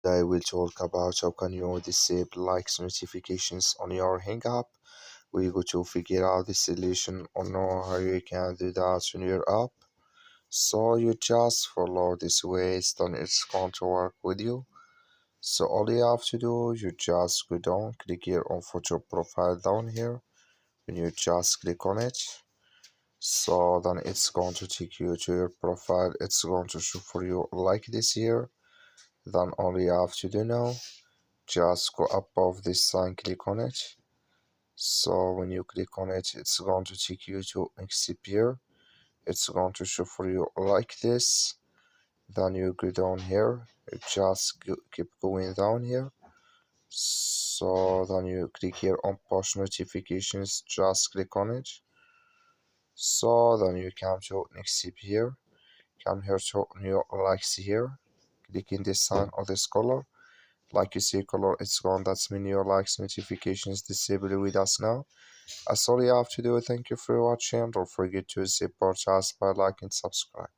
I will talk about how can you disable likes notifications on your Hang app. We go to figure out the solution or know how you can do that on your app. So you just follow this ways, then it's going to work with you. So all you have to do, you just go down, click here on photo profile down here. When you just click on it, so then it's going to take you to your profile. It's going to show for you like this here. Then all you have to do now, just go above this sign, click on it. So when you click on it, it's going to take you to accept here. It's going to show for you like this. Then you go down here, you just keep going down here. So then you click here on push notifications, just click on it. So then you come to accept here, come here to new likes here, click in this sign or this color. Like you see color, it's gone. That's mean your likes notifications disabled with us now. That's all you have to do. Thank you for watching. Don't forget to support us by like and subscribe.